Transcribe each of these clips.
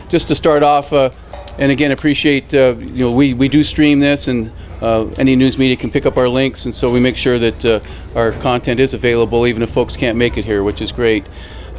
Just to start off, and again, appreciate, we do stream this, and any news media can pick up our links, and so we make sure that our content is available even if folks can't make it here, which is great.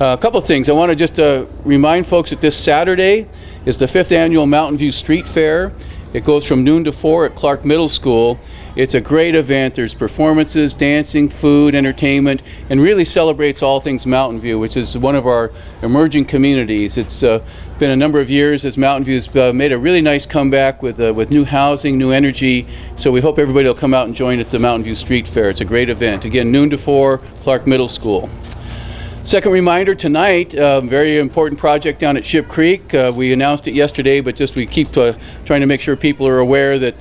A couple of things. I want to just remind folks that this Saturday is the 5th annual Mountain View Street Fair. It goes from noon to 4 at Clark Middle School. It's a great event. There's performances, dancing, food, entertainment, and really celebrates all things Mountain View, which is one of our emerging communities. It's been a number of years as Mountain View's made a really nice comeback with new housing, new energy. So we hope everybody will come out and join at the Mountain View Street Fair. It's a great event. Again, noon to 4, Clark Middle School. Second reminder tonight, very important project down at Ship Creek. We announced it yesterday, but just we keep trying to make sure people are aware that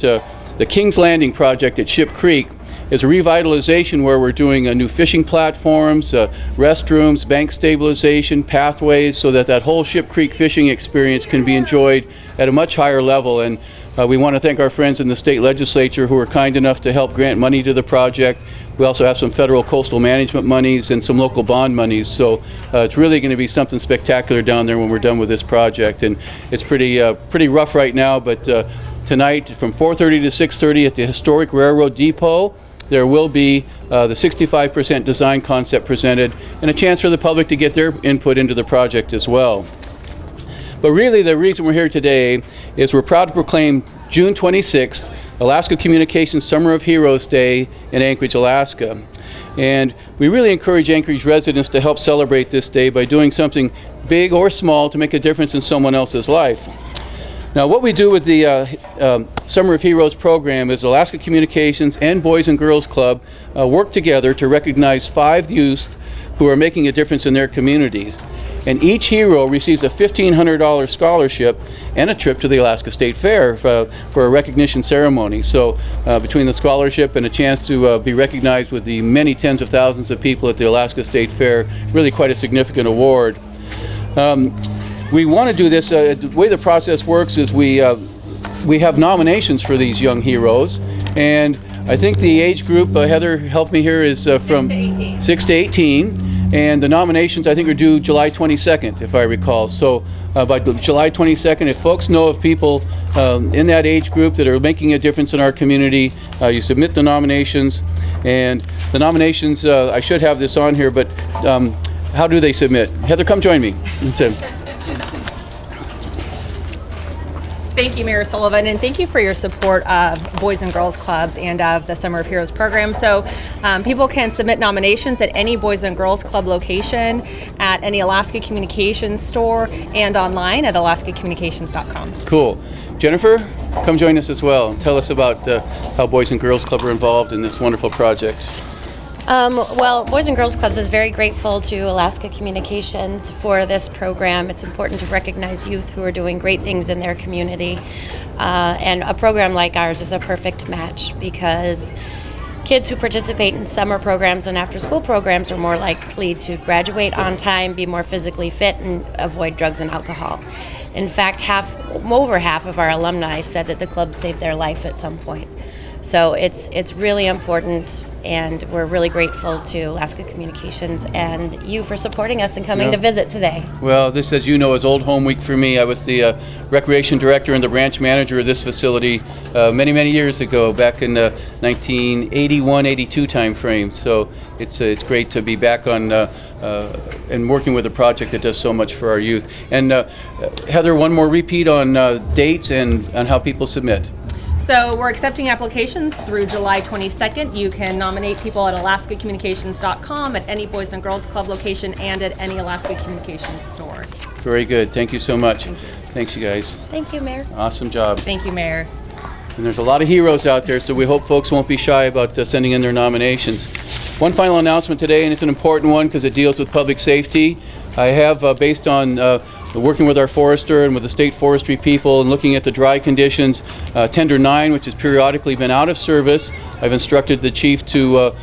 the King's Landing project at Ship Creek is a revitalization where we're doing new fishing platforms, restrooms, bank stabilization, pathways, so that whole Ship Creek fishing experience can be enjoyed at a much higher level. And we want to thank our friends in the state legislature who are kind enough to help grant money to the project. We also have some federal coastal management monies and some local bond monies, so it's really going to be something spectacular down there when we're done with this project. And it's pretty rough right now, but tonight from 4:30 to 6:30 at the historic railroad depot, there will be the 65% design concept presented and a chance for the public to get their input into the project as well. But really the reason we're here today is we're proud to proclaim June 26th, Alaska Communications Summer of Heroes Day in Anchorage, Alaska. And we really encourage Anchorage residents to help celebrate this day by doing something big or small to make a difference in someone else's life. Now, what we do with the Summer of Heroes program is Alaska Communications and Boys and Girls Club work together to recognize 5 youth who are making a difference in their communities. And each hero receives a $1,500 scholarship and a trip to the Alaska State Fair for a recognition ceremony. So between the scholarship and a chance to be recognized with the many tens of thousands of people at the Alaska State Fair, really quite a significant award. We want to do this, the way the process works is we have nominations for these young heroes, and I think the age group, Heather, help me here, is from 6 to 18. And the nominations, I think, are due July 22nd, if I recall. So by July 22nd, if folks know of people in that age group that are making a difference in our community, you submit the nominations. And the nominations, I should have this on here, but how do they submit? Heather, come join me. Thank you, Mayor Sullivan, and thank you for your support of Boys and Girls Clubs and of the Summer of Heroes program. So people can submit nominations at any Boys and Girls Club location, at any Alaska Communications store, and online at alaskacommunications.com. Cool. Jennifer, come join us as well. Tell us about how Boys and Girls Club are involved in this wonderful project. Well, Boys and Girls Clubs is very grateful to Alaska Communications for this program. It's important to recognize youth who are doing great things in their community. And a program like ours is a perfect match because kids who participate in summer programs and after-school programs are more likely to graduate on time, be more physically fit, and avoid drugs and alcohol. In fact, over half of our alumni said that the club saved their life at some point. So it's really important, and we're really grateful to Alaska Communications and you for supporting us and coming to visit today. Well, this, as you know, is Old Home Week for me. I was the recreation director and the branch manager of this facility many years ago, back in the 1981-82 time frame. So it's great to be back on and working with a project that does so much for our youth. And Heather, one more repeat on dates and on how people submit. So we're accepting applications through July 22nd. You can nominate people at alaskacommunications.com, at any Boys and Girls Club location, and at any Alaska Communications store. Very good. Thank you so much. Thank you. Thanks, you guys. Thank you, Mayor. Awesome job. Thank you, Mayor. And there's a lot of heroes out there, so we hope folks won't be shy about sending in their nominations. One final announcement today, and it's an important one because it deals with public safety. I have, based on working with our forester and with the state forestry people and looking at the dry conditions, Tender 9, which has periodically been out of service, I've instructed the chief to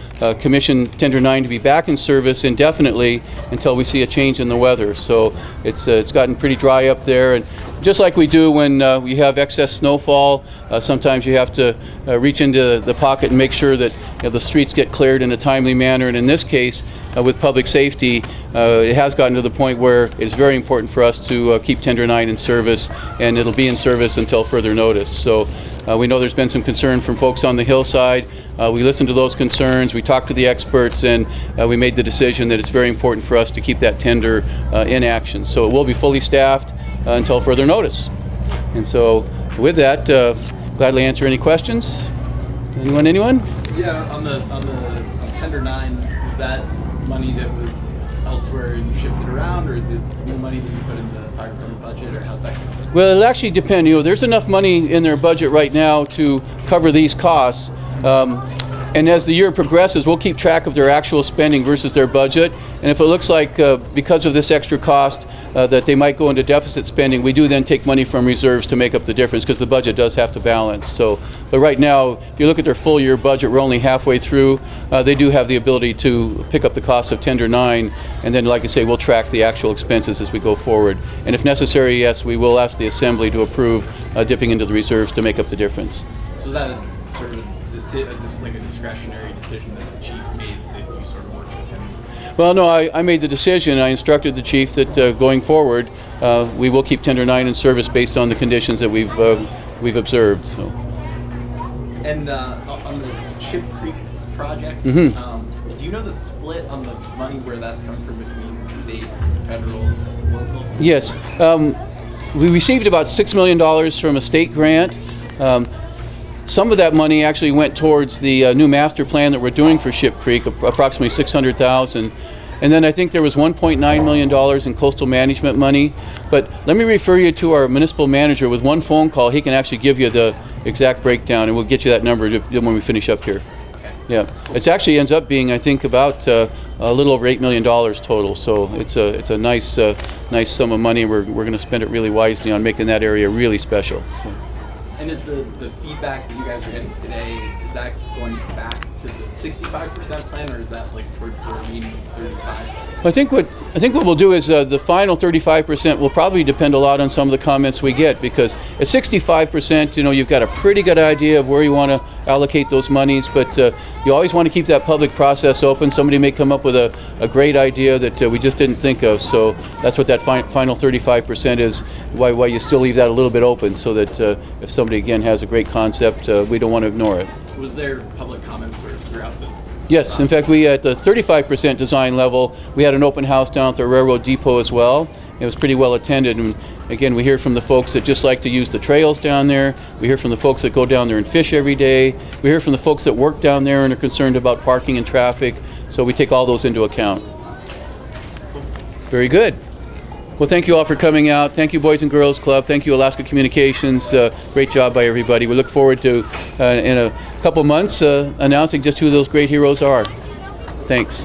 commission Tender 9 to be back in service indefinitely until we see a change in the weather. So it's gotten pretty dry up there, and just like we do when you have excess snowfall, sometimes you have to reach into the pocket and make sure that the streets get cleared in a timely manner. And in this case, with public safety, it has gotten to the point where it's very important for us to keep Tender 9 in service, and it'll be in service until further notice. So we know there's been some concern from folks on the hillside. We listened to those concerns, we talked to the experts, and we made the decision that it's very important for us to keep that tender in action. So it will be fully staffed until further notice. And so with that, gladly answer any questions. Anyone? Yeah, on Tender 9, is that money that was elsewhere and you shifted around, or is it new money that you put in the fire department budget, or how's that going? Well, it'll actually depend. There's enough money in their budget right now to cover these costs. And as the year progresses, we'll keep track of their actual spending versus their budget. And if it looks like because of this extra cost that they might go into deficit spending, we do then take money from reserves to make up the difference, because the budget does have to balance. So, but right now, if you look at their full year budget, we're only halfway through. They do have the ability to pick up the cost of Tender 9, and then, like I say, we'll track the actual expenses as we go forward. And if necessary, yes, we will ask the Assembly to approve dipping into the reserves to make up the difference. So is that a sort of like a discretionary decision that the chief made, that you sort of worked with him? Well, no, I made the decision. I instructed the chief that going forward, we will keep Tender 9 in service based on the conditions that we've observed. So. And on the Ship Creek project, do you know the split on the money, where that's coming from between state, federal, local? Yes, we received about $6 million from a state grant. Some of that money actually went towards the new master plan that we're doing for Ship Creek, approximately $600,000. And then I think there was $1.9 million in coastal management money. But let me refer you to our municipal manager. With one phone call, he can actually give you the exact breakdown, and we'll get you that number when we finish up here. Okay. Yeah, it actually ends up being, I think, about a little over $8 million total. So it's a nice sum of money. We're going to spend it really wisely on making that area really special. So. And is the feedback that you guys are getting today, is that going back to the 65% plan, or is that like towards the remaining 35%? I think what we'll do is the final 35% will probably depend a lot on some of the comments we get, because at 65%, you've got a pretty good idea of where you want to allocate those monies, but you always want to keep that public process open. Somebody may come up with a great idea that we just didn't think of, so that's what that final 35% is, why you still leave that a little bit open, so that if somebody again has a great concept, we don't want to ignore it. Was there public comments throughout this? Yes, in fact, we at the 35% design level, we had an open house down at the railroad depot as well. It was pretty well attended, and again, we hear from the folks that just like to use the trails down there. We hear from the folks that go down there and fish every day. We hear from the folks that work down there and are concerned about parking and traffic. So we take all those into account. Very good. Well, thank you all for coming out. Thank you, Boys and Girls Club. Thank you, Alaska Communications. Great job by everybody. We look forward to, in a couple months, announcing just who those great heroes are. Thanks.